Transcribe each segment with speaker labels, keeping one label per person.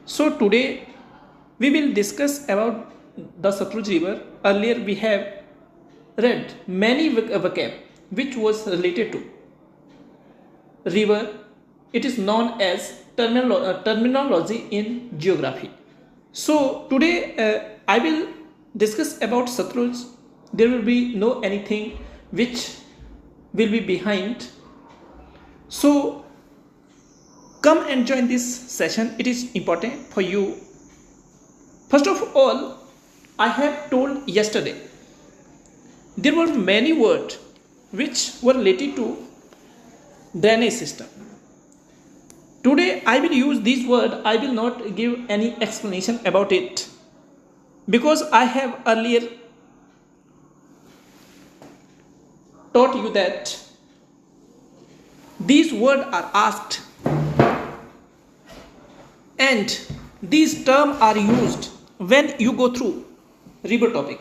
Speaker 1: So today we will discuss about the Satluj River. Earlier we have read many vocab which was related to river. It is known as terminology in geography. So today I will discuss about Satluj. There will be no anything which will be behind. So come and join this session. It is important for you. First of all, I have told yesterday there were many words which were related to drainage system. Today I will use these words. I will not give any explanation about it because I have earlier taught you that these words are asked and these terms are used when you go through river topic.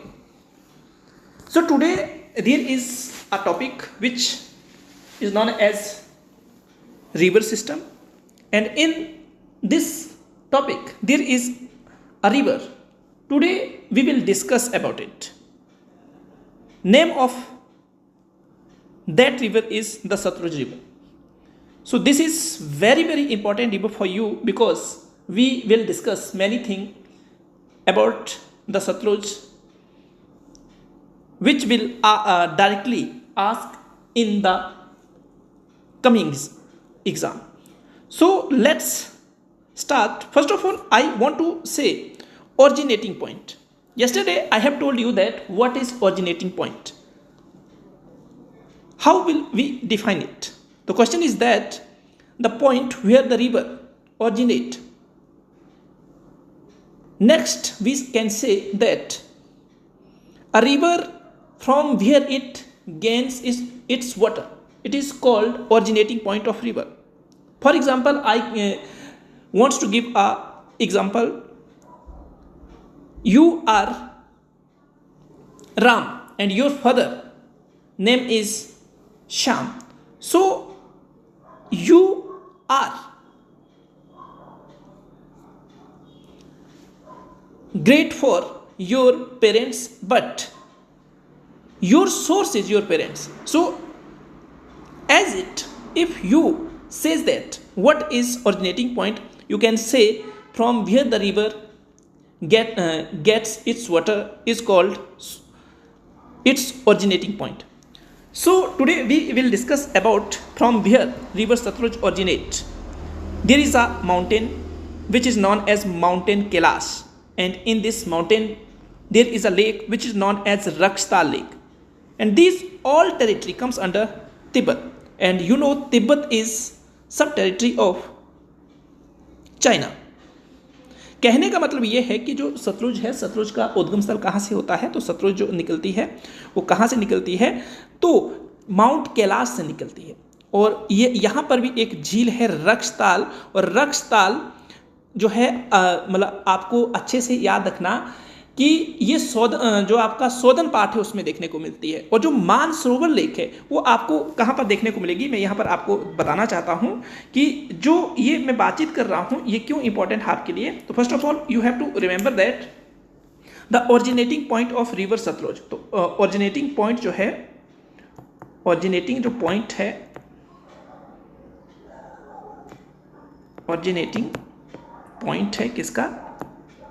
Speaker 1: So today there is a topic which is known as river system, and in this topic there is a river. Today we will discuss about it. Name of that river is the Satluj River. So this is very important river for you because we will discuss many things about the Satluj which will directly ask in the coming exam. So let's start. First of all, I want to say originating point. Yesterday I have told you that what is originating point. How will we define it? The question is that the point where the river originate. Next, we can say that a river from where it gains its water, it is called originating point of river. For example, I want to give a example. You are Ram and your father name is Sham. So you are great for your parents, but your source is your parents. So as it, if you says that what is originating point, you can say from where the river gets its water is called its originating point. So today we will discuss about from where river Satluj originate. There is a mountain which is known as Mountain Kailash, and in this mountain there is a lake which is known as Rakhstal Lake, and these all territory comes under Tibet, and you know Tibet is sub territory of China. कहने का मतलब ये है कि जो सतलुज है, सतलुज का उद्गम स्थल कहाँ से होता है, तो सतलुज जो निकलती है वो कहाँ से निकलती है, तो माउंट कैलाश से निकलती है। और ये यहाँ पर भी एक झील है रक्षताल, और रक्षताल जो है मतलब आपको अच्छे से याद रखना कि ये जो आपका सोदन पार्ट है उसमें देखने को मिलती है, और जो मानसरोवर लेक है वो आपको कहाँ पर देखने को मिलेगी, मैं यहाँ पर आपको बताना चाहता हूँ कि जो ये मैं बातचीत कर रहा हूँ ये क्यों इंपॉर्टेंट है आपके लिए। तो first of all you have to remember that the originating point of river Sutlej. तो ओरिजिनेटिंग पॉइंट जो है, ओरिजिनेटिंग जो पॉइंट है, ओरिजिनेटिंग पॉइंट है किसका,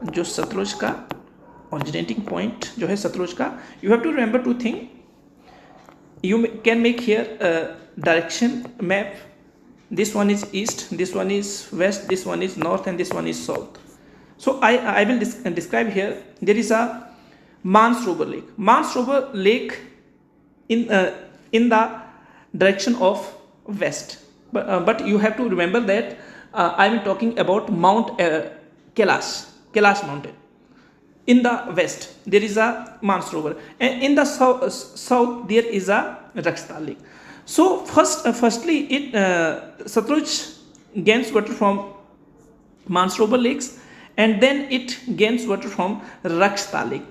Speaker 1: जो सतलुज का originating point जो है सतलुज का, you have to remember two things. You can make here a direction map. This one is east, this one is west, this one is north, and this one is south. So I will describe here. There is a Mansarovar Lake. Mansarovar Lake in the direction of west. But you have to remember that I am talking about Mount Kailash mountain. In the west there is a Mansarovar, and in the south there is a Rakhstal Lake. So firstly it Satluj gains water from Mansarovar lakes, and then it gains water from Rakhstal Lake.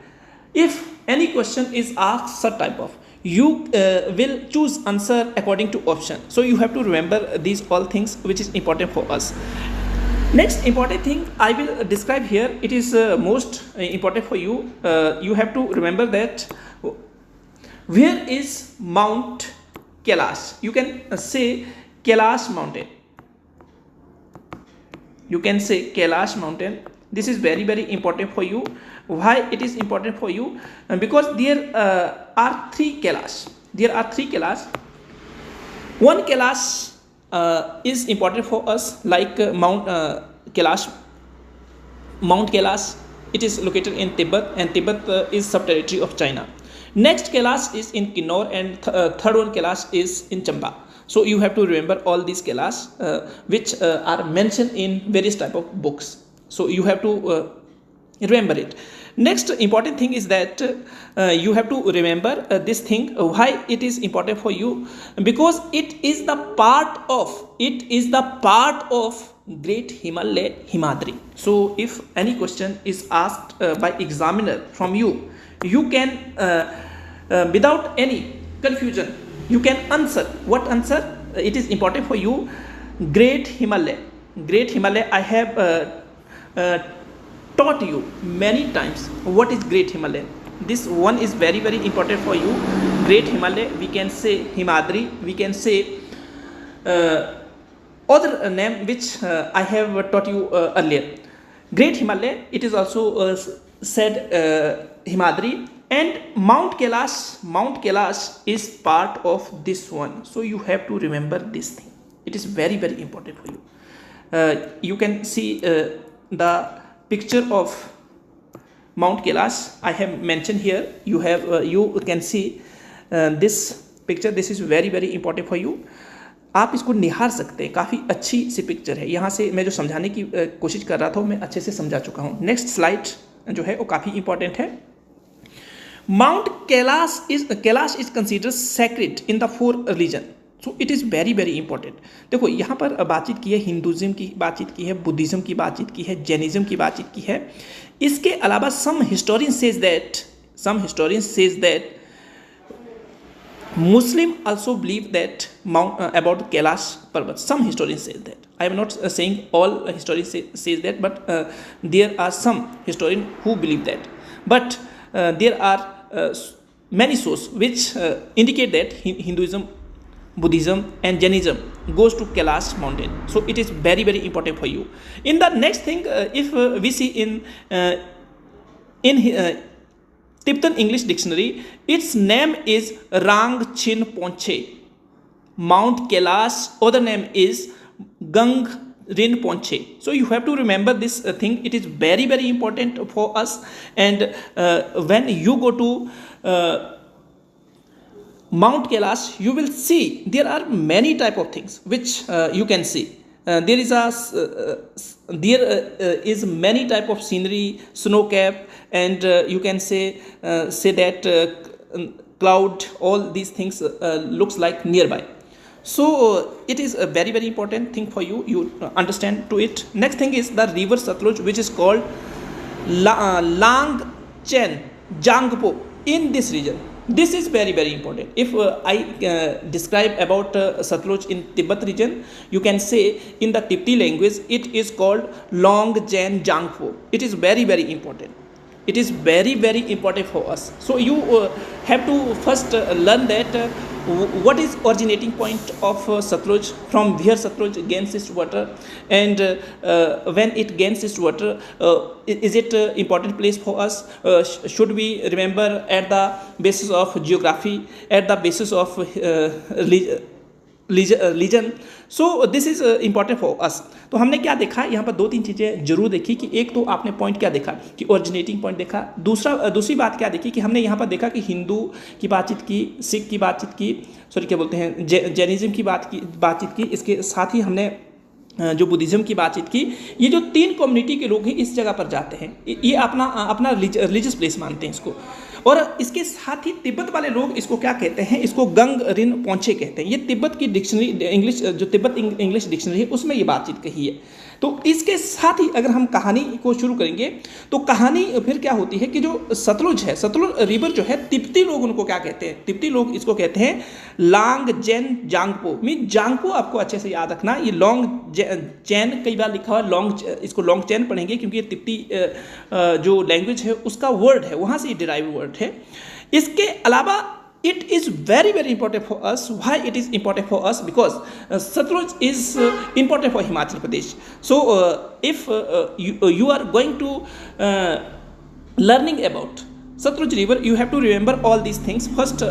Speaker 1: If any question is asked such type of, you will choose answer according to option. So you have to remember these all things which is important for us. Next important thing I will describe here, it is most important for you. You have to remember that where is Mount Kailash? You can say Kailash mountain. You can say Kailash mountain. This is very very important for you. Why it is important for you? Because there are three Kailash. There are three Kailash. One Kailash is important for us, like Mount Kailash. Mount Kailash, it is located in Tibet, and Tibet is sub-territory of China. Next Kailash is in Kinnaur, and third one Kailash is in Chamba. So you have to remember all these Kailash which are mentioned in various type of books. So you have to remember it. Next important thing is that you have to remember this thing. Why it is important for you? Because it is the part of Great Himalaya, Himadri. So if any question is asked by examiner from you, you can without any confusion you can answer. What answer? It is important for you. Great Himalaya. Great Himalaya. I have taught you many times what is Great Himalaya. This one is very very important for you. Great Himalaya, we can say Himadri, we can say other name which I have taught you earlier. Great Himalaya, it is also said Himadri, and Mount Kailash is part of this one. So you have to remember this thing. It is very very important for you. You can see the picture of Mount Kailash I have mentioned here. You have you can see this picture. This is very very important for you. आप इसको निहार सकते हैं, काफ़ी अच्छी सी picture है. यहाँ से मैं जो समझाने की कोशिश कर रहा था मैं अच्छे से समझा चुका हूँ. नेक्स्ट स्लाइड जो है वो काफ़ी इंपॉर्टेंट है. Mount Kailash is considered sacred in the 4 religion. So it is very very important. देखो यहाँ पर बातचीत की है हिंदुज़म की, बातचीत की है बुद्धिज़्म की, बातचीत की है जैनिज़्म की, बातचीत की है. इसके अलावा some historian says that Muslim also believe that about Kailash Parvat. Some historians say that. I am not saying all historians says that, but there are some historians who believe that. But there are many sources which indicate that Hinduism, Buddhism and Jainism goes to Kailash mountain. So it is very very important for you. In the next thing, if we see in Tibetan English Dictionary, its name is Rangchen Ponche. Mount Kailash, other name is Gang Rinpoche. So you have to remember this thing. It is very very important for us. And when you go to Mount Kailash, you will see there are many type of things which you can see. There is many type of scenery, snow cap, and you can say that cloud, all these things looks like nearby. So it is a very very important thing for you. You understand to it. Next thing is the river Satluj, which is called Lang Chen Jangpo in this region. This is very very important. If I describe about Satluj in Tibet region, you can say in the Tibetan language it is called Long Jen Jangpo. It is very very important. It is very very important for us. So you have to first learn that what is originating point of Satluj, from where Satluj gains its water, and when it gains its water, is it important place for us? Should we remember at the basis of geography, at the basis of legion. So this is important for us. तो हमने क्या देखा यहाँ पर, 2-3 चीज़ें जरूर देखी कि एक तो आपने पॉइंट क्या देखा कि ओरिजिनेटिंग पॉइंट देखा. दूसरी बात क्या देखी कि हमने यहाँ पर देखा कि हिंदू की बातचीत की, सिख की बातचीत की, सॉरी क्या बोलते हैं जैनिज़्म की बातचीत की. इसके साथ ही हमने जो बुद्धिज़्म की बातचीत की. ये जो 3 कम्युनिटी के लोग हैं इस जगह पर जाते हैं, ये अपना रिलीजियस प्लेस मानते हैं इसको. और इसके साथ ही तिब्बत वाले लोग इसको क्या कहते हैं, इसको गंग रिन पोंछे कहते हैं। ये तिब्बत की डिक्शनरी इंग्लिश, जो तिब्बत इंग्लिश डिक्शनरी है उसमें ये बातचीत कही है। तो इसके साथ ही अगर हम कहानी को शुरू करेंगे तो कहानी फिर क्या होती है कि जो सतलुज है, सतलुज रिवर जो है, तिब्बती लोग उनको क्या कहते हैं, तिब्बती लोग इसको कहते हैं लांग जैन जांगपो। मीन जांगपो आपको अच्छे से याद रखना, ये लॉन्ग चैन कई बार लिखा हुआ है लॉन्ग, इसको लॉन्ग चैन पढ़ेंगे क्योंकि ये तिब्बती जो लैंग्वेज है उसका वर्ड है, वहाँ से ये डिराइव वर्ड है। इसके अलावा it is very very important for us. Why it is important for us? Because Satluj is important for Himachal Pradesh. So if you are going to learning about Satluj river, you have to remember all these things. First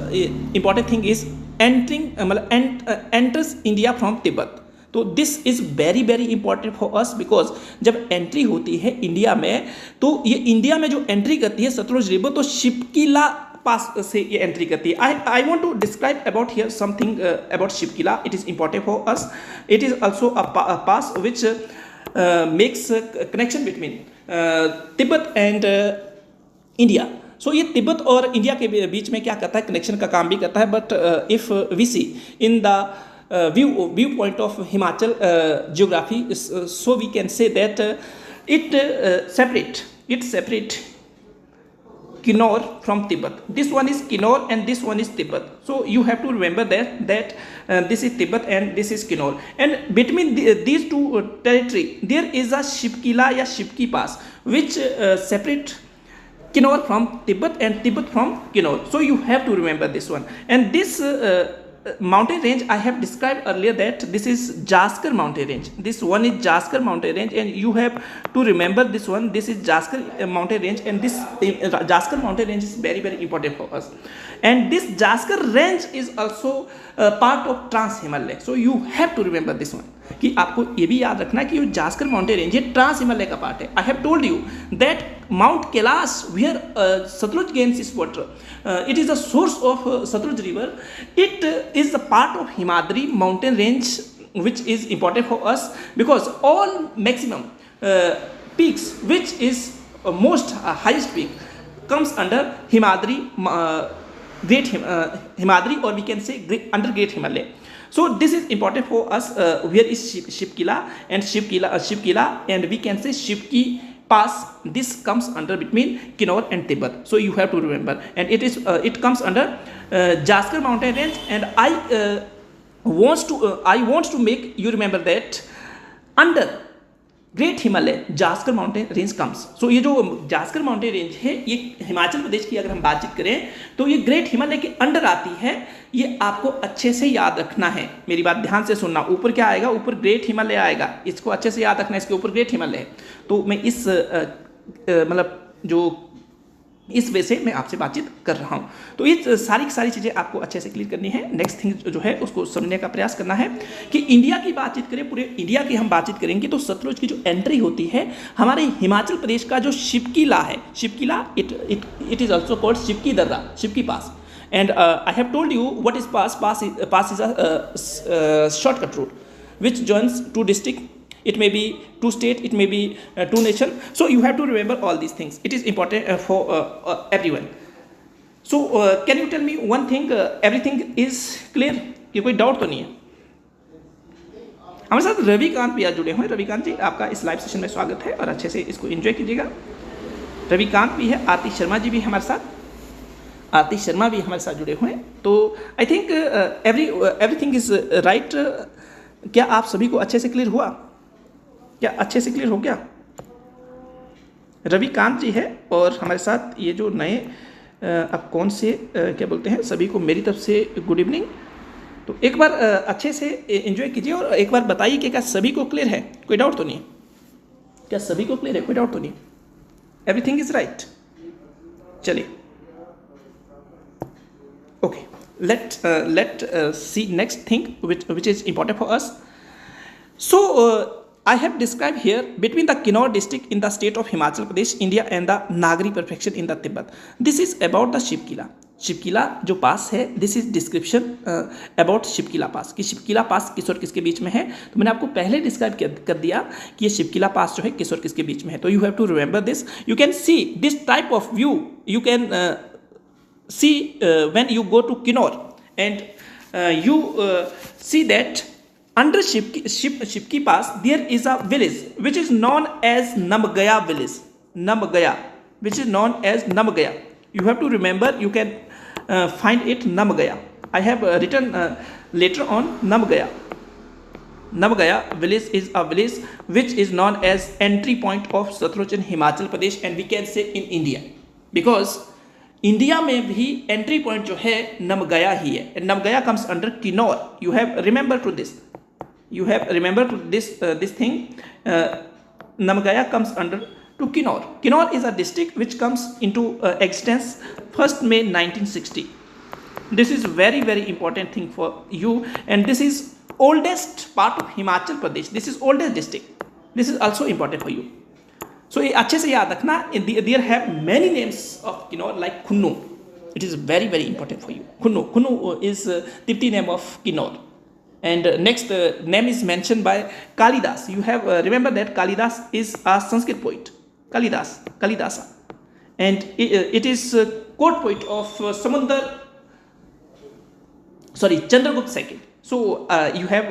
Speaker 1: important thing is enters India from Tibet. तो this is very very important for us, because जब entry होती है India में, तो ये India में जो entry करती है सतलुज रिवर, तो शिपकिला पास से ये एंट्री करती है। I want to describe about here something about Shipkila. It is important for us. It is also a pass which makes connection between Tibet and India. So ये तिब्बत और इंडिया के बीच में क्या करता है, कनेक्शन का काम भी करता है। But if we see in the viewpoint of Himachal geography, so we can say that it separate Kinnaur from Tibet. This one is Kinnaur and this one is Tibet. So you have to remember that this is Tibet and this is Kinnaur. And between these two territory, there is a Shipkila या Shipki Pass, which separate Kinnaur from Tibet and Tibet from Kinnaur. So you have to remember this one. And this mountain range I have described earlier that this is Jaskar mountain range. This one is Jaskar mountain range, and you have to remember this one. This is Jaskar mountain range, and this Jaskar mountain range is very very important for us. And this Jaskar range is also part of Trans Himalaya. So you have to remember this one. कि आपको ये भी याद रखना कि ये Zanskar mountain range ये trans Himalaya का पार्ट है। I have told you that mount Kailash where Sutlej gains its water, it is the source of Sutlej river. It is the part of Himadri mountain range which is important for us, because all maximum peaks which is most highest peak comes under Himadri, Great Himadri, or we can say under Great Himalaya. So this is important for us. Where is Shipkila and Shipkila and we can say Shipki Pass. This comes under between Kinnaur and Tibet. So you have to remember, and it comes under Jaskar mountain range. And I want to make you remember that under great Himalaya Zanskar mountain range comes. So ये जो Zanskar mountain range है ये हिमाचल प्रदेश की अगर हम बातचीत करें तो ये ग्रेट हिमालय के अंडर आती है। ये आपको अच्छे से याद रखना है, मेरी बात ध्यान से सुनना। ऊपर क्या आएगा, ऊपर ग्रेट हिमालय आएगा, इसको अच्छे से याद रखना, इसके ऊपर ग्रेट हिमालय है। तो मैं इस मतलब जो इस वे से मैं आपसे बातचीत कर रहा हूँ। तो ये सारी चीज़ें आपको अच्छे से क्लियर करनी है। नेक्स्ट थिंग जो है उसको समझने का प्रयास करना है कि इंडिया की बातचीत करें, पूरे इंडिया की हम बातचीत करेंगे तो सतलुज की जो एंट्री होती है हमारे हिमाचल प्रदेश का जो शिपकिला है, Shipkila it is also called Shipki दर्रा, Shipki pass. And I have told you what is pass is a shortcut route which joins two district. It may be two state, it may be two nation. So you have to remember all these things. It is important for everyone. So can you tell me one thing? Everything is clear? कि कोई doubt तो नहीं है? हमारे साथ रविकांत भी आज जुड़े हुए हैं। रविकांत जी, आपका इस लाइव सेशन में स्वागत है और अच्छे से इसको एंजॉय कीजिएगा। रविकांत भी है, आरती शर्मा जी भी हमारे साथ, आरती शर्मा भी हमारे साथ जुड़े हुए हैं। तो I think everything is right. क्या आप सभी को अच्छे से क्लियर हुआ? क्या अच्छे से क्लियर हो गया? रविकांत जी है और हमारे साथ ये जो नए अब कौन से क्या बोलते हैं, सभी को मेरी तरफ से गुड इवनिंग। तो एक बार अच्छे से एंजॉय कीजिए और एक बार बताइए कि क्या सभी को क्लियर है? कोई डाउट तो नहीं? क्या सभी को क्लियर है? कोई डाउट तो नहीं? Everything is right. चलिए, okay, let see next thing which is important for us. So I have described here between the Kinnaur district in the state of Himachal Pradesh, India, and the Nagari perfection in the Tibet. This is about the Shipkila. Shipkila जो pass है, this is description about Shipkila pass, कि शिपकिला पास किस और किसके बीच में है। तो मैंने आपको पहले डिस्क्राइब कर दिया कि ये शिपकिला पास जो है किस और किसके बीच में है। तो you have to remember this. You can see this type of view, you can see when you go to Kinnaur and you see that under Shipki Pass there is a village which is known as Namgaya village. Namgaya, which is known as Namgaya. You have to remember, you can find it Namgaya. I have written later on Namgaya. Namgaya village is a village which is known as entry point of Satluj in Himachal Pradesh, and we can say in India, because India में भी entry point जो है नमगया ही है, and Namgya comes under Kinnaur. You have remember to this, you have remember to this thing. Namgaya comes under to Kinnaur. Kinnaur is a district which comes into existence 1st May 1960. This is very important thing for you, and this is oldest part of Himachal Pradesh. This is oldest district. This is also important for you. So ये अच्छे से याद रखना. There have many names of Kinnaur like Khunnu. It is very important for you. Khunnu is Tipti name of Kinnaur. And next name is mentioned by Kalidas. You have remember that Kalidas is a Sanskrit poet. Kalidasa, and it is court poet of Chandragupta II. So you have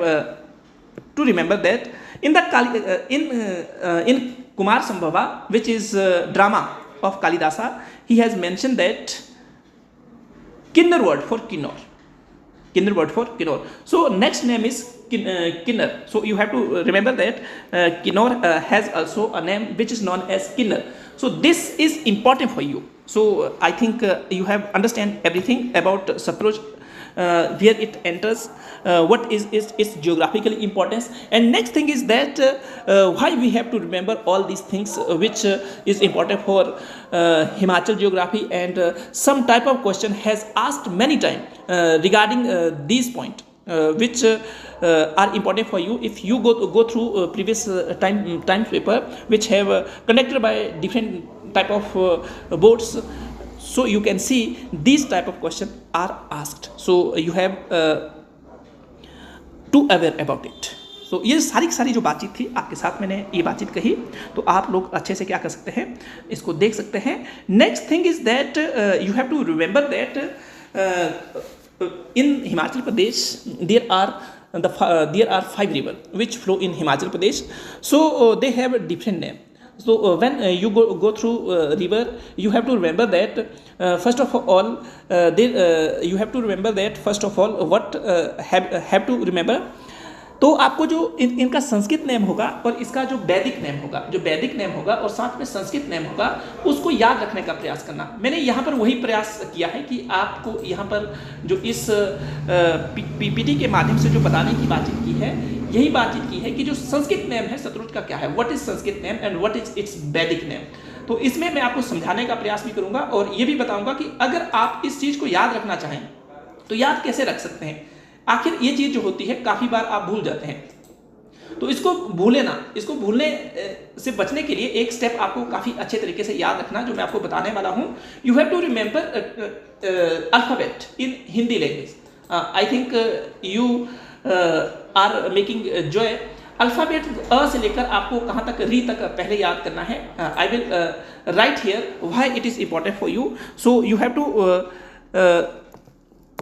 Speaker 1: to remember that in the in Kumar Sambhava, which is drama of Kalidasa, he has mentioned that Kinnar word for Kinnaur. So next name is Kinnar. So you have to remember that Kinnaur has also a name which is known as Kinnar. So this is important for you. So I think you have understand everything about Satluj, where it enters, what is its geographical importance, and next thing is that why we have to remember all these things which is important for Himachal geography, and some type of question has asked many times regarding these points which are important for you if you go through previous time paper which have conducted by different type of boards. So you can see these type of questions are asked. So you have to aware about it. So ये सारी जो बातचीत थी आपके साथ मैंने ये बातचीत कही, तो आप लोग अच्छे से क्या कर सकते हैं, इसको देख सकते हैं. Next thing is that you have to remember that in Himachal Pradesh there are 5 rivers which flow in Himachal Pradesh. So they have a different name. So when you go through river, you have to remember that first of all you have to remember that first of all what have to remember. तो आपको जो इनका Sanskrit name होगा और इसका जो वैदिक name होगा और साथ में संस्कृत नेम होगा, उसको याद रखने का प्रयास करना. मैंने यहाँ पर वही प्रयास किया है कि आपको यहाँ पर जो इस पीपीटी के माध्यम से जो बताने की बातचीत की है, यही बातचीत की है कि जो संस्कृत नेम है सतलुज का क्या है, what is Sanskrit name and what is it's वैदिक नेम. तो इसमें मैं आपको समझाने का प्रयास भी करूंगा और ये भी बताऊंगा कि अगर आप इस चीज को याद रखना चाहें तो याद कैसे रख सकते हैं. आखिर ये चीज जो होती है काफी बार आप भूल जाते हैं, तो इसको भूलने से बचने के लिए एक स्टेप आपको काफी अच्छे तरीके से याद रखना जो मैं आपको बताने वाला हूं. You have to remember alphabet in Hindi language. I think you are making joy. Alphabet अ से लेकर आपको कहां तक री तक पहले याद करना है. I will write here why it is important for you. So you have to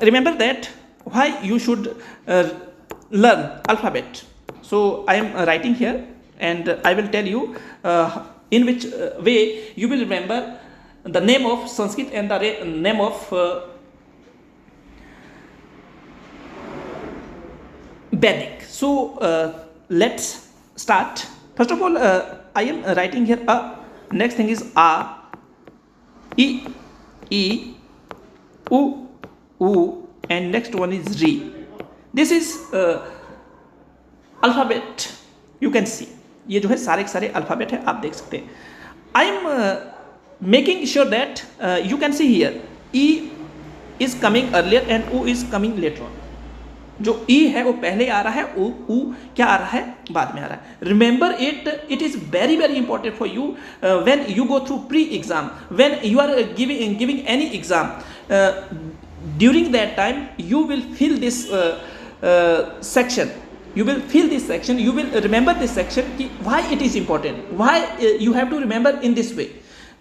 Speaker 1: remember that why you should learn alphabet. So I am writing here and I will tell you in which way you will remember the name of Sanskrit and the name of Vedic. So let's start. First of all I am writing here a. Next thing is a, e, u, and next one is re. This is alphabet. You can see ये जो है सारे के सारे alphabet है, आप देख सकते हैं. I am making sure that you can see here E is coming earlier and ऊ इज कमिंग लेटर ऑन. जो ई है वो पहले आ रहा है, ऊ क्या आ रहा है, बाद में आ रहा है. Remember it is very important for you when you go through pre exam, when you are giving any exam. During that time you will feel this section. You will remember this section. Why it is important, why you have to remember in this way.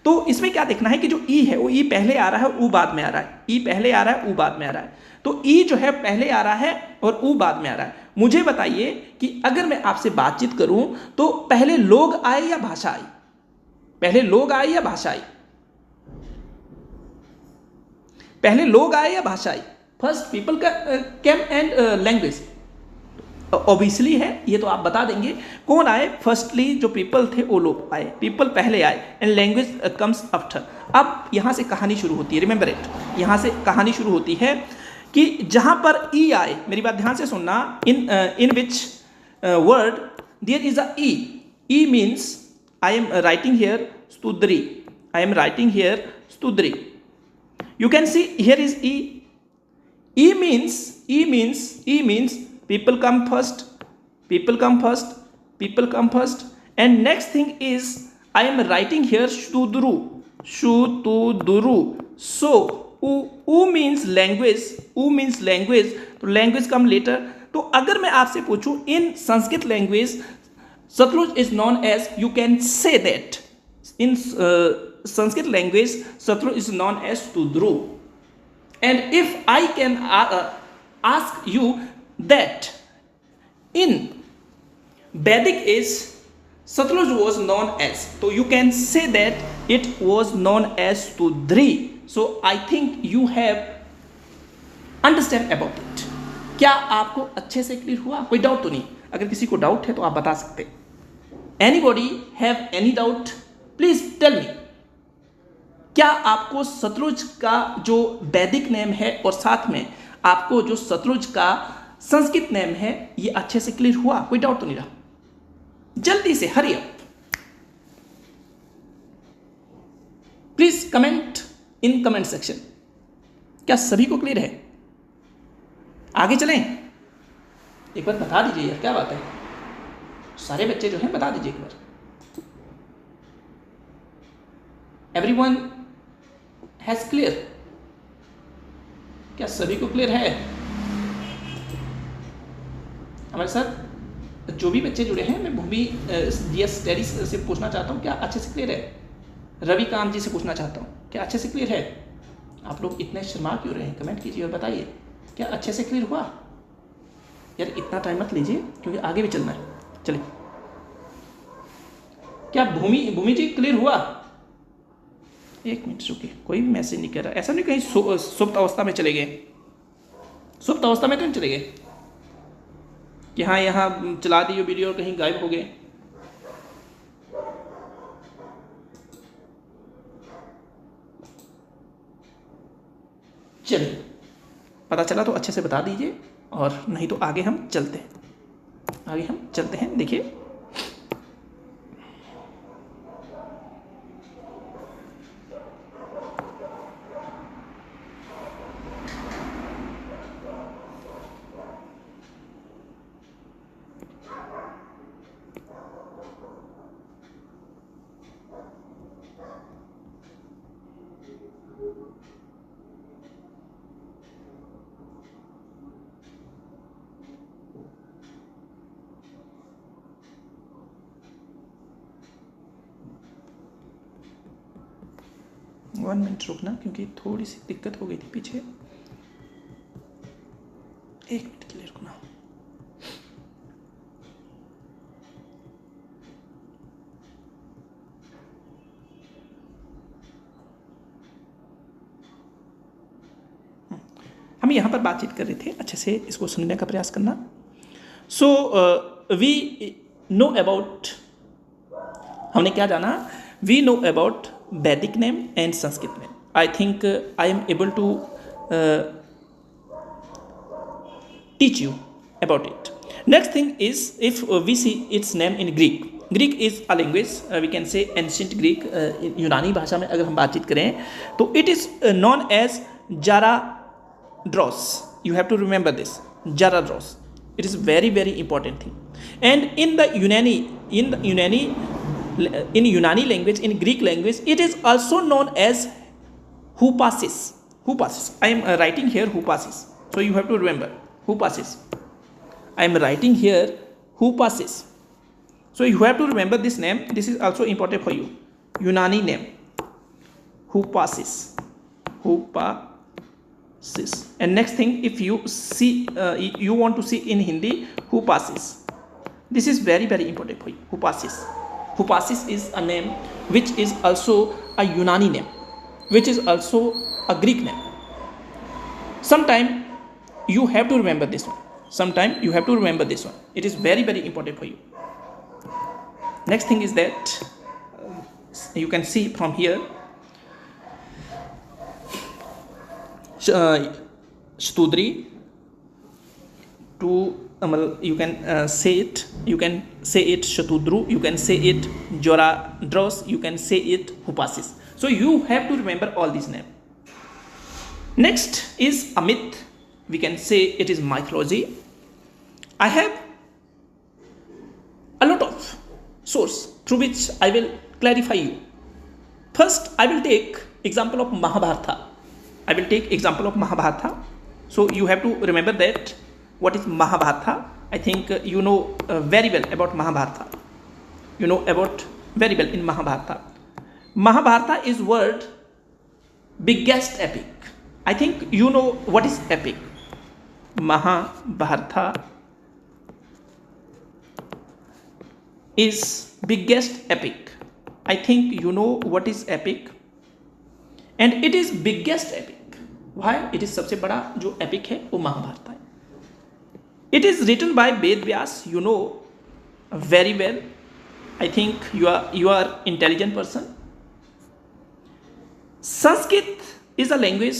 Speaker 1: तो इसमें क्या देखना है कि जो ई है वो ई पहले आ रहा है, ऊ बाद में आ रहा है, ई पहले आ रहा है, ऊ बाद में आ रहा है। तो ई जो है पहले आ रहा है और ऊ बाद में आ रहा है। मुझे बताइए कि अगर मैं आपसे बातचीत करूं तो पहले लोग आए या भाषा आई? पहले लोग आए या भाषा आई? पहले लोग आए या भाषा आई? फर्स्ट पीपल का केम एंड लैंग्वेज ऑब्वियसली है, ये तो आप बता देंगे। कौन आए? फर्स्टली जो पीपल थे वो लोग आए, पीपल पहले आए एंड लैंग्वेज कम्स आफ्टर। अब यहां से कहानी शुरू होती है, रिमेंबर इट, यहां से कहानी शुरू होती है कि जहां पर ई आए, मेरी बात ध्यान से सुनना, in which word there is a E, E means I am writing here Shutudri, I am writing here Shutudri. You can see here is E. E means people come first, people come first, people come first. And next thing is I am writing here Shtudru, Shtudru. So U means language, U means language. तो language come later. तो अगर मैं आपसे पूछूं in Sanskrit language Satluj is known as, you can say that in Sanskrit language Satluj is known as Tudru. And if I can ask you that in Vedic age Satluj was known as, so you can say that it was known as Tudri. So I think you have understand about it. क्या आपको अच्छे से clear हुआ? कोई doubt तो नहीं? अगर किसी को डाउट है तो आप बता सकते। Anybody have any doubt? Please tell me. क्या आपको सतलुज का जो वैदिक नेम है और साथ में आपको जो सतलुज का संस्कृत नेम है ये अच्छे से क्लियर हुआ? कोई डाउट तो नहीं रहा? जल्दी से hurry up, please comment in comment section. क्या सभी को क्लियर है? आगे चलें? एक बार बता दीजिए यार, क्या बात है, सारे बच्चे जो हैं बता दीजिए एक बार। Everyone has clear? क्या सभी को क्लियर है? हमारे साथ जो भी बच्चे जुड़े हैं, मैं भूमि जीएस स्टडीज से पूछना चाहता हूँ, क्या अच्छे से क्लियर है? रवि कांत जी से पूछना चाहता हूँ, क्या अच्छे से क्लियर है? आप लोग इतने शर्मा क्यों रहे हैं? कमेंट कीजिए और बताइए, क्या अच्छे से क्लियर हुआ? यार इतना टाइम मत लीजिए क्योंकि आगे भी चलना है। चलिए, क्या भूमि जी क्लियर हुआ? एक मिनट रुकिए, कोई मैसेज नहीं कर रहा। ऐसा नहीं कहीं सुप्त अवस्था में चले गए? सुप्त अवस्था में तो नहीं चले गए कि हाँ यहाँ चला दी वीडियो और कहीं गायब हो गए? चलिए, पता चला तो अच्छे से बता दीजिए, और नहीं तो आगे हम चलते हैं, आगे हम चलते हैं। देखिए, वन मिनट रुकना क्योंकि थोड़ी सी दिक्कत हो गई थी पीछे। एक मिनट के लिए रुकना। हम यहाँ पर बातचीत कर रहे थे, अच्छे से इसको सुनने का प्रयास करना। सो वी नो अबाउट, हमने क्या जाना? We know about Vedic name and Sanskrit name. I think I am able to teach you about it. Next thing is, if we see its name in Greek. Greek is a language, we can say ancient Greek. यूनानी भाषा में अगर हम बातचीत करें तो it is known as Jaradros. You have to remember this, Jaradros. It is very very important thing. And in Unani language, in Greek language, it is also known as Hupasis. Hupasis. I am writing here Hupasis. So you have to remember Hupasis. I am writing here Hupasis. So you have to remember this name. This is also important for you. Unani name. who passes, who passes. And next thing, if you see, you want to see in Hindi, who passes. This is very very important for you. Who passes. Who passes is a name which is also a Unani name, which is also a Greek name. Sometime you have to remember this one. Sometime you have to remember this one. It is very very important for you. Next thing is that you can see from here, Shtudri to you can say it. You can say it Shatudru. You can say it Joradros. You can say it Hupasis. So you have to remember all these names. Next is Amit. We can say it is mythology. I have a lot of source through which I will clarify you. First, I will take example of Mahabharata. I will take example of Mahabharata. So you have to remember that what is Mahabharata. I think you know very well about Mahabharata. You know about very well in Mahabharata. Mahabharata is word biggest epic. I think you know what is epic. Mahabharata is biggest epic. I think you know what is epic. And it is biggest epic. Why? It is सबसे बड़ा जो epic है वो महाभारत है. It is written by Ved Vyas. You know very well. I think you are intelligent person. Sanskrit is a language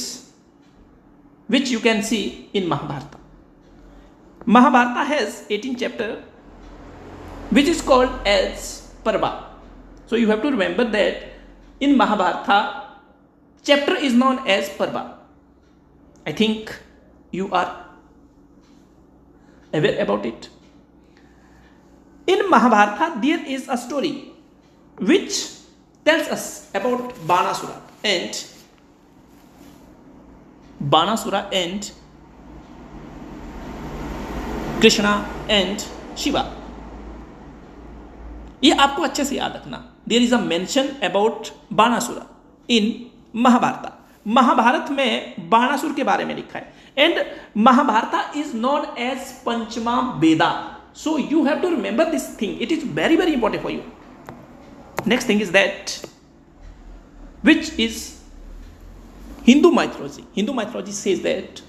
Speaker 1: which you can see in Mahabharata. Mahabharata has 18 chapters, which is called as Parva. So you have to remember that in Mahabharata, chapter is known as Parva. I think you are aware about it. In Mahabharata, there is a story which tells us about Banasura and Krishna and Shiva. ये आपको अच्छे से याद रखना. There is a mention about Banasur in Mahabharata. Mahabharata में बाणासुर के बारे में लिखा है. And Mahabharata is known as Panchama Veda. So you have to remember this thing. It is very very important for you. Next thing is that which is Hindu mythology. Hindu mythology says that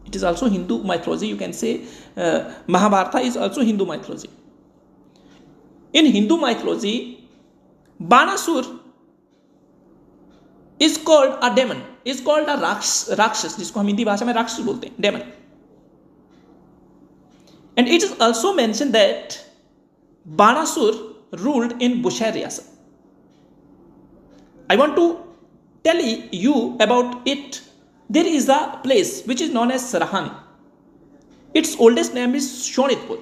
Speaker 1: it is also Hindu mythology. You can say Mahabharata is also Hindu mythology. In Hindu mythology, Banasur is called a demon, is called a Rakshas, जिसको हम हिंदी भाषा में राक्षस बोलते हैं, demon. And it is also mentioned that Banasur ruled in Bushai Riyasat. I want to tell you about it. There is a place which is known as Sarahan. Its oldest name is Shonitpur.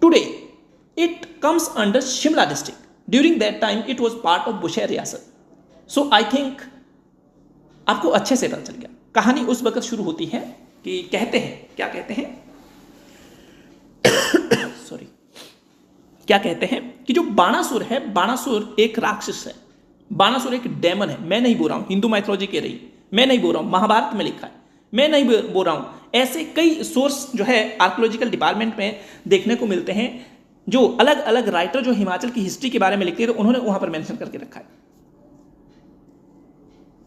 Speaker 1: Today, it comes under Shimla district. During that time, it was part of Bushai Riyasat. So, I think आपको अच्छे से पता चल गया. कहानी उस वक्त शुरू होती है कि कहते हैं, क्या कहते हैं? सॉरी, क्या कहते हैं कि जो बाणासुर है, बाणासुर एक राक्षस है. बाणासुर एक डेमन है. मैं नहीं बोल रहा हूं, हिंदू माइथोलॉजी कह रही. मैं नहीं बोल रहा हूं, महाभारत में लिखा है. मैं नहीं बोल रहा हूं. ऐसे कई सोर्स जो है आर्कियोलॉजिकल डिपार्टमेंट में देखने को मिलते हैं, जो अलग अलग राइटर जो हिमाचल की हिस्ट्री के बारे में लिखते हैं, तो उन्होंने वहां पर मेंशन करके रखा है.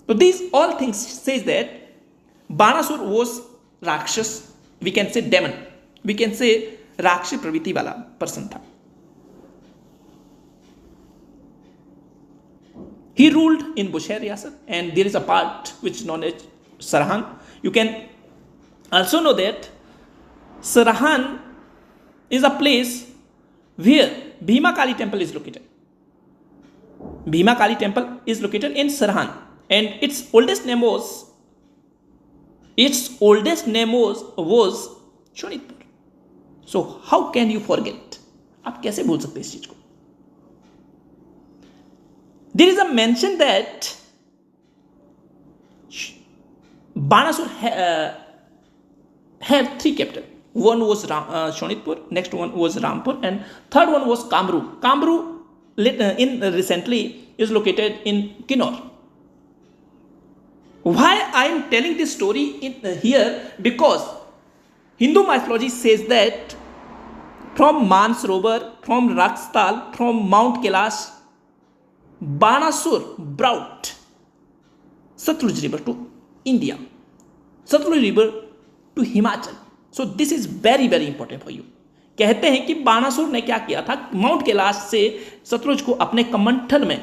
Speaker 1: तो these all things says that Banasur was राक्षस. We can say demon, we can say राक्षस प्रवृत्ति वाला पर्सन था. He ruled in Bushai Riyasat, and there is a part which is known as Sarahan. You can also know that Sarahan is a place where Bhima Kali temple is located. Bhima Kali temple is located in Sarahan, and its oldest name was Shonitpur. So how can you forget? आप कैसे भूल सकते हैं इस चीज को? There is a mention that Banasur had three capitals. One was Shonitpur, next one was Rampur, and third one was Kamru. Kamru in recently is located in Kinnaur. Why I am telling this story here? Because Hindu mythology says that from Mansarovar, from Rakstal, from Mount Kailash, Banasur brought Satluj river to India, Satluj river to Himachal. So this is very very important for you. कहते हैं कि बाणासुर ने क्या किया था, mount Kailash से सतलुज को अपने कमंडल में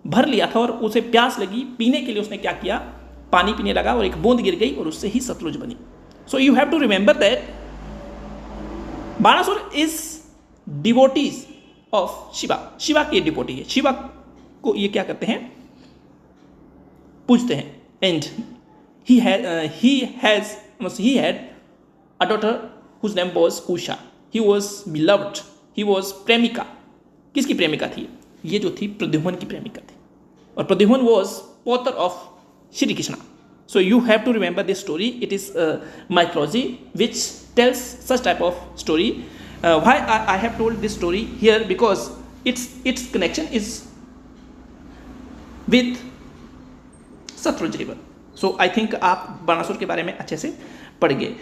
Speaker 1: भर लिया था और उसे प्यास लगी पीने के लिए, उसने क्या किया, पानी पीने लगा और एक बूंद गिर गई और उससे ही सतलुज बनी. So you have to remember that Banasur is devotees of Shiva, Shiva के डिवोटी है, शिवा को ये क्या करते हैं, पूजते हैं. And he had a daughter whose name was Usha. He was beloved. He was प्रेमिका. किसकी प्रेमिका थी? ये जो थी प्रद्युम्न की प्रेमिका थी. और Pradyumna was author of Shri Krishna. So you have to remember this story. It is mythology which tells such type of story. Why I have told this story here? Because its connection is with Satluj river. So I think आप बाणासुर के बारे में अच्छे से पढ़ गए.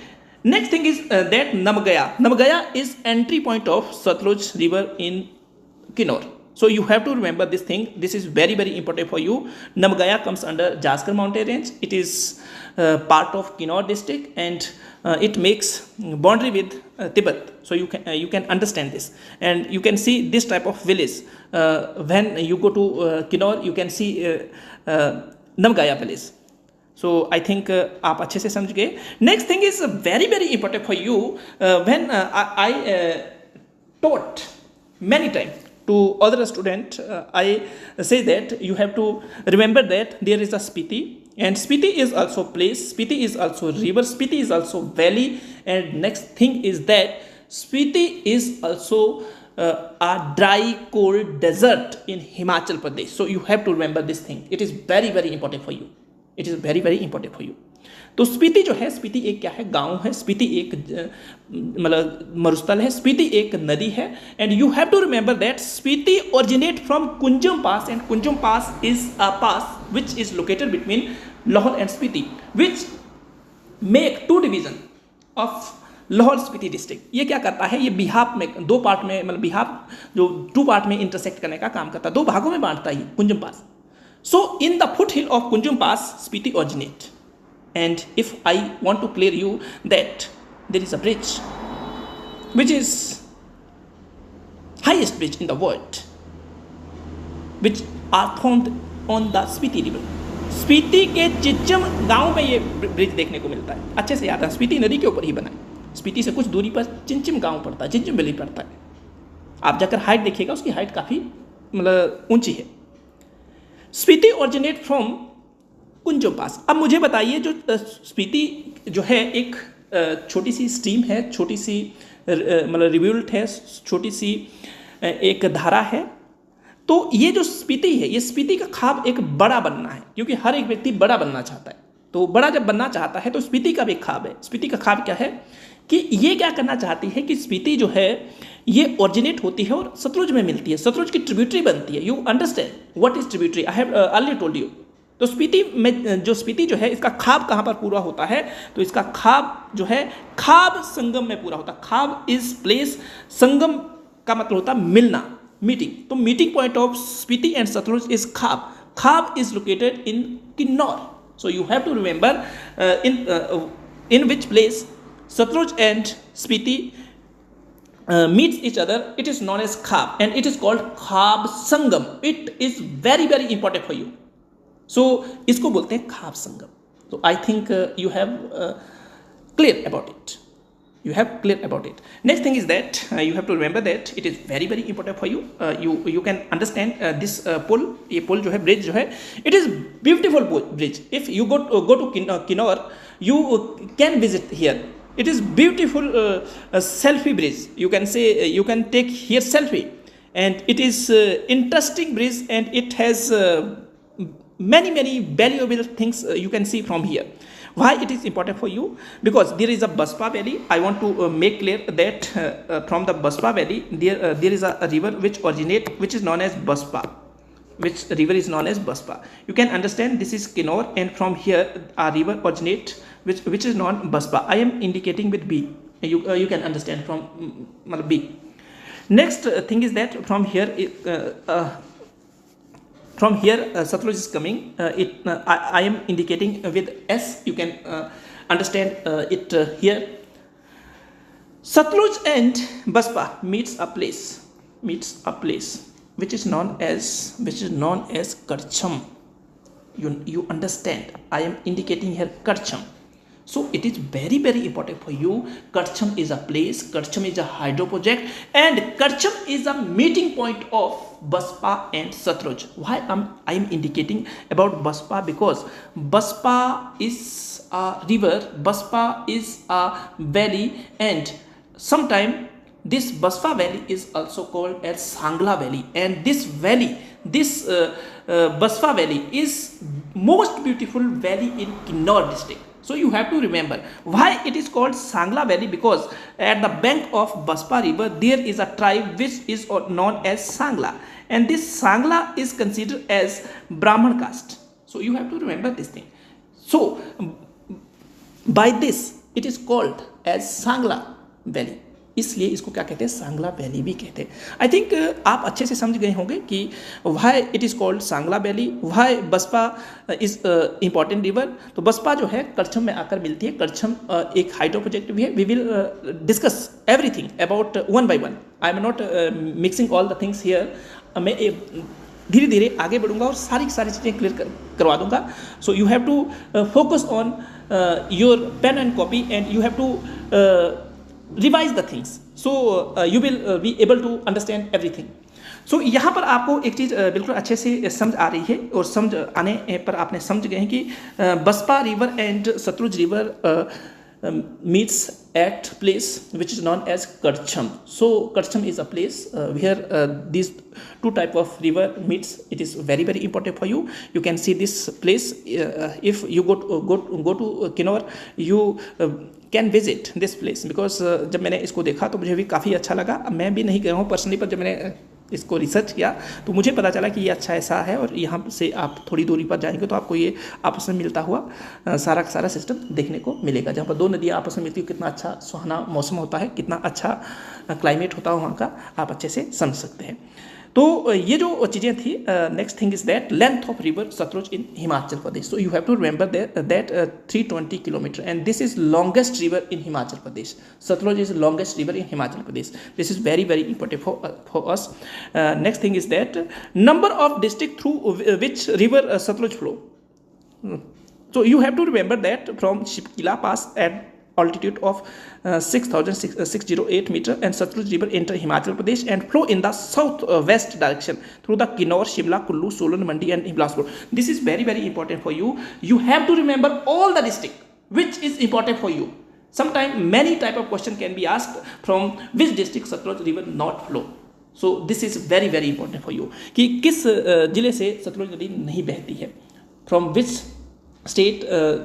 Speaker 1: Next thing is that Namgaya. Namgaya is entry point of Satluj river in Kinnaur. So you have to remember this thing. This is very very important for you. Namgaya comes under Jaskar mountain range. It is part of Kinnaur district and it makes boundary with Tibet. So you can understand this, and you can see this type of village when you go to Kinnaur. You can see Namgaya village. So I think आप अच्छे से समझ गए. Next thing is very very important for you. When I taught many times to other student, I say that you have to remember that there is a Spiti, and Spiti is also place, Spiti is also river, Spiti is also valley, and next thing is that Spiti is also a dry cold desert in Himachal Pradesh. So you have to remember this thing. It is very very important for you. It is very very important for you. तो स्पीति जो है, स्पीति एक क्या है, गांव है. स्पीति एक मतलब मरुस्थल है. स्पीति एक नदी है. And you have to remember that Spiti originate from Kunzum pass, and Kunzum pass is a pass which is located between Lahaul and Spiti, which make two division of Lahaul Spiti district. ये क्या करता है, ये बिहार में दो पार्ट में, मतलब बिहार जो टू पार्ट में इंटरसेक्ट करने का काम करता है, दो भागों में बांटता है कुंजम पास. So in the foothill of Kunjum Pass, Spiti originate. And if I want to clear you that there is a bridge which is highest bridge in the world, which are found on the Spiti river. Spiti के चिच्चम गांव में ये bridge देखने को मिलता है. अच्छे से याद है, स्पीति नदी के ऊपर ही बना है. स्पीति से कुछ दूरी पर चिंचिम गांव पड़ता है, चिंचिम वैली पड़ता है. आप जाकर हाइट देखिएगा, उसकी हाइट काफ़ी मतलब ऊंची है. स्पीति ओरिजिनेट फ्रॉम कुंजम पास. अब मुझे बताइए, जो स्पीति जो है एक छोटी सी स्ट्रीम है, छोटी सी मतलब रिव्यूल्ट है, छोटी सी एक धारा है. तो ये जो स्पीति है, ये स्पीति का ख्वाब एक बड़ा बनना है, क्योंकि हर एक व्यक्ति बड़ा बनना चाहता है. तो बड़ा जब बनना चाहता है तो स्पीति का भी एक ख्वाब है. स्पीति का ख्वाब क्या है कि ये क्या करना चाहती है कि स्पीति जो है ये ओरिजिनेट होती है और सतलुज में मिलती है, सतलुज की ट्रिब्यूटरी बनती है. You understand what is tributary? I have earlier told you. तो स्पीति में जो स्पीति जो है, इसका ख्वाब कहाँ पर पूरा होता है? तो इसका ख्वाब जो है ख्वाब संगम में पूरा होता है. ख्वाब इज प्लेस, संगम का मतलब होता है मिलना, मीटिंग. तो meeting point of Spiti and Sutlej is Khab. Khab is located in Kinnaur. So you have to remember in which place Satluj and Spiti meets each other. It is known as Khab, and it is called Khab Sangam. It is very very important for you. So इसको बोलते हैं खाब संगम. So I think you have clear about it. You have clear about it. Next thing is that you have to remember that it is very very important for you. You can understand this pull. ये pull जो है, bridge जो है, it is beautiful bridge. If you go to Kinnaur, you can visit here. It is beautiful selfie bridge. You can say you can take here selfie, and it is interesting bridge, and it has many valuable things you can see from here. Why it is important for you? Because there is a Baspa Valley. I want to make clear that from the Baspa Valley there is a river which is known as Baspa. Which river is known as Baspa? You can understand this is Kinnaur, and from here a river originate which is known Baspa. I am indicating with B. You can understand from B. Next thing is that from here Satluj is coming. I am indicating with S. You can understand it here. Satluj and Baspa meets a place which is known as Karcham. You understand? I am indicating here Karcham. So it is very, very important for you. Karcham is a place, Karcham is a hydro project, and Karcham is a meeting point of Baspa and Satluj. Why I am indicating about Baspa? Because Baspa is a river, Baspa is a valley, and sometime this Baspa valley is also called as Sangla Valley, and this Baspa valley is most beautiful valley in Kinnaur district. So you have to remember why it is called Sangla Valley, because at the bank of Baspa river there is a tribe which is known as Sangla, and this Sangla is considered as Brahman caste. So you have to remember this thing. So by this it is called as Sangla Valley. इसलिए इसको क्या कहते हैं? Sangla valley भी कहते हैं. I think आप अच्छे से समझ गए होंगे कि why it is called Sangla valley, why Baspa is important river. तो बसपा जो है करछम में आकर मिलती है. करछम एक हाइड्रो प्रोजेक्ट भी है. We will discuss everything about one by one. I am not mixing all the things here. मैं धीरे धीरे आगे बढ़ूंगा और सारी चीज़ें क्लियर करवा दूंगा. So you have to focus on your pen and copy and you have to revise the things, so you will be able to understand everything. So यहाँ पर आपको एक चीज़ बिल्कुल अच्छे से समझ आ रही है, और समझ आने पर आपने समझ गए हैं कि Baspa river and Sutlej river meets at place which is known as Karcham. So Karcham is a place where these two type of river meets. It is very, very important for you. You can see this place. If you go to Kinnaur, you can visit this place, because जब मैंने इसको देखा तो मुझे भी काफ़ी अच्छा लगा. मैं भी नहीं गया हूँ पर्सनली, पर जब मैंने इसको रिसर्च किया तो मुझे पता चला कि ये अच्छा ऐसा है, और यहाँ से आप थोड़ी दूरी पर जाएंगे तो आपको ये आपस में मिलता हुआ सारा का सारा सिस्टम देखने को मिलेगा, जहाँ पर दो नदियाँ आपस में मिलती है. कितना अच्छा सुहाना मौसम होता है, कितना अच्छा क्लाइमेट होता है वहाँ का, आप अच्छे से समझ सकते हैं. तो ये जो चीज़ें थी. Next thing is that length of river Sutlej in Himachal Pradesh. So you have to remember that 320 kilometre, and this is longest river in Himachal Pradesh. Sutlej is longest river in Himachal Pradesh. This is very, very important for us. Next thing is that number of district through which river Sutlej flow. So you have to remember that from Shipkila Pass at altitude of 6,608 meter, and Satluj river enter Himachal Pradesh and flow in the south-west direction through the Kinnaur, Shimla, Kullu, Solan, Mandi and Bilaspur. This is very, very important for you. You have to remember all the district which is important for you. Sometimes many type of question can be asked from which district Satluj river not flow. So this is very, very important for you कि किस जिले से सतलुज नदी नहीं बहती है, from which state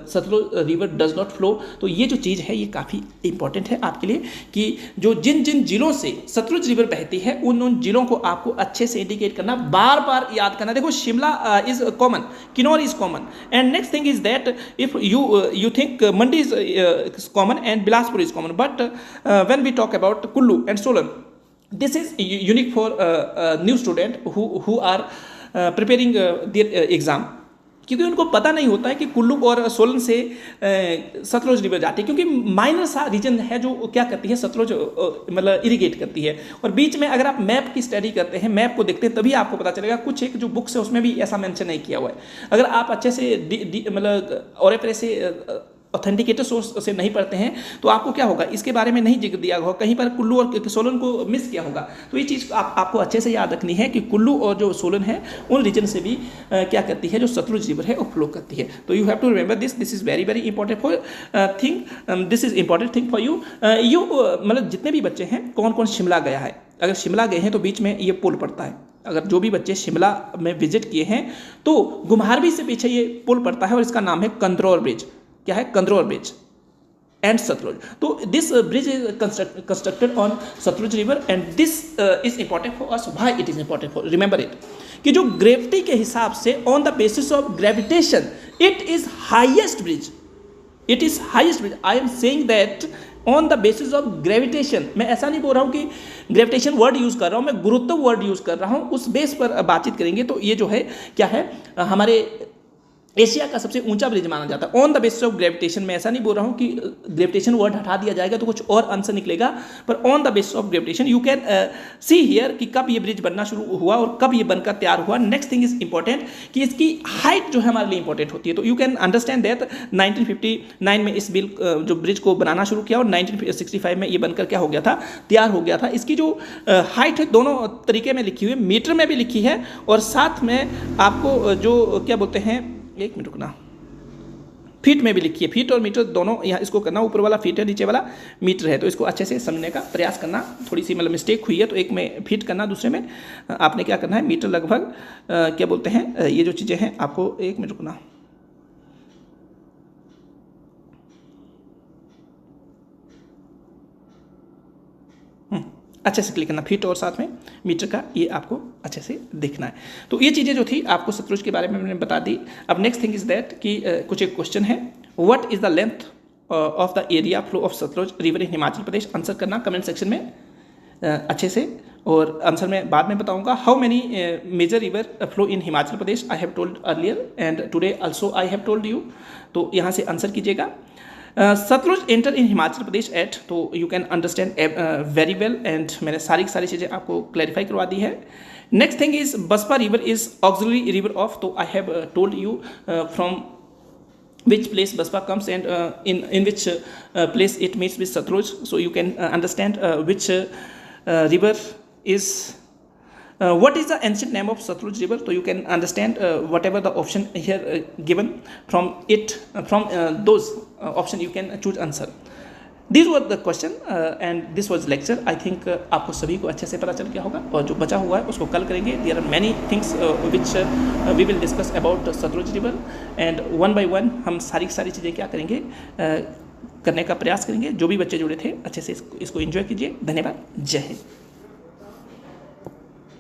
Speaker 1: Sutlej river does not flow. तो ये जो चीज़ है ये काफ़ी इंपॉर्टेंट है आपके लिए कि जो जिन जिलों से सतलुज रिवर बहती है उन जिलों को आपको अच्छे से इंडिकेट करना, बार बार याद करना. देखो Shimla is common, Kinnaur is common, and next thing is that if you think Mandi is common and Bilaspur is common, but when we talk about Kullu and Solan, this is unique for new student who are preparing their exam, क्योंकि उनको पता नहीं होता है कि कुल्लू और सोलन से Sutlej river जाती है, क्योंकि माइनर सा रीजन है जो क्या करती है, सतलुज मतलब इरिगेट करती है. और बीच में अगर आप मैप की स्टडी करते हैं, मैप को देखते हैं, तभी आपको पता चलेगा. कुछ एक जो बुक्स है उसमें भी ऐसा मेंशन नहीं किया हुआ है. अगर आप अच्छे से मतलब और से ऑथेंटिकेटेड सोर्स से नहीं पढ़ते हैं तो आपको क्या होगा, इसके बारे में नहीं जिक्र दिया होगा, कहीं पर कुल्लू और सोलन को मिस किया होगा. तो ये चीज़ आपको अच्छे से याद रखनी है कि कुल्लू और जो सोलन है उन रीजन से भी क्या करती है, जो सतलुज रिवर है वो फ्लो करती है. तो you have to remember this is very, very important for thing. This is important thing for you. You मतलब जितने भी बच्चे हैं, कौन कौन शिमला गया है, अगर शिमला गए हैं तो बीच में ये पुल पड़ता है. अगर जो भी बच्चे शिमला में विजिट किए हैं तो गुम्हारवी से पीछे ये पुल पड़ता है और इसका नाम है कंदरौर ब्रिज. क्या है, कंदरौर ब्रिज एंड सतलुज। तो this bridge is constructed on Sutlej river and this is important for us. Why it is important for, remember it कि जो ग्रेविटी के हिसाब से on the basis of gravitation it is highest bridge, it is highest bridge. I am saying that on the basis of gravitation, मैं ऐसा नहीं बोल रहा हूँ कि ग्रेविटेशन वर्ड यूज कर रहा हूँ, मैं गुरुत्व वर्ड यूज कर रहा हूँ, उस बेस पर बातचीत करेंगे। तो ये जो है क्या है, हमारे एशिया का सबसे ऊंचा ब्रिज माना जाता है on the basis of gravitation. मैं ऐसा नहीं बोल रहा हूँ कि ग्रेविटेशन वर्ड हटा दिया जाएगा तो कुछ और आंसर निकलेगा, पर on the basis of gravitation you can see here कि कब ये ब्रिज बनना शुरू हुआ और कब ये बनकर तैयार हुआ। नेक्स्ट थिंग इज इंपॉर्टेंट कि इसकी हाइट जो है हमारे लिए इंपॉर्टेंट होती है। तो यू कैन अंडरस्टैंड दैट 1959 में इस बिल जो ब्रिज को बनाना शुरू किया और 1965 में ये बनकर क्या हो गया था, तैयार हो गया था। इसकी जो हाइट है दोनों तरीके में लिखी हुई है, मीटर में भी लिखी है और साथ में आपको जो क्या बोलते हैं, एक मिनट रुकना, फीट में भी लिखी है। फीट और मीटर दोनों, यहाँ इसको करना, ऊपर वाला फीट है नीचे वाला मीटर है, तो इसको अच्छे से समझने का प्रयास करना। थोड़ी सी मतलब मिस्टेक हुई है तो एक में फीट करना, दूसरे में आपने क्या करना है, मीटर लगभग क्या बोलते हैं, ये जो चीज़ें हैं आपको, एक मिनट रुकना, अच्छे से क्लिक करना, फीट और साथ में मीटर का, ये आपको अच्छे से देखना है। तो ये चीज़ें जो थी आपको सतलुज के बारे में मैंने बता दी। अब नेक्स्ट थिंग इज दैट कि कुछ एक क्वेश्चन है, what is the length of the area flow of Sutlej river in Himachal Pradesh. Answer करना कमेंट सेक्शन में अच्छे से, और आंसर मैं बाद में बताऊंगा। How many major river flow in Himachal Pradesh, I have told earlier and today also I have told you. तो यहाँ से आंसर कीजिएगा। Sutlej enter in Himachal Pradesh at, तो you can understand very well and मैंने सारी चीज़ें आपको क्लैरिफाई करवा दी है। Next thing is Baspa river is auxiliary river of, तो I have told you from which place Baspa comes and in which place it meets with Satluj, so you can understand which river is what is the ancient name of Satluj river, so you can understand whatever the option here given from it, from those option you can choose answer. These were the question and this was lecture. I think आपको सभी को अच्छे से पता चल गया होगा, और जो बचा हुआ है उसको कल करेंगे. There are many things which we will discuss about Satluj river and one by one हम सारी चीज़ें क्या करेंगे, करने का प्रयास करेंगे. जो भी बच्चे जुड़े थे अच्छे से इसको एंजॉय कीजिए. धन्यवाद. जय हिंद.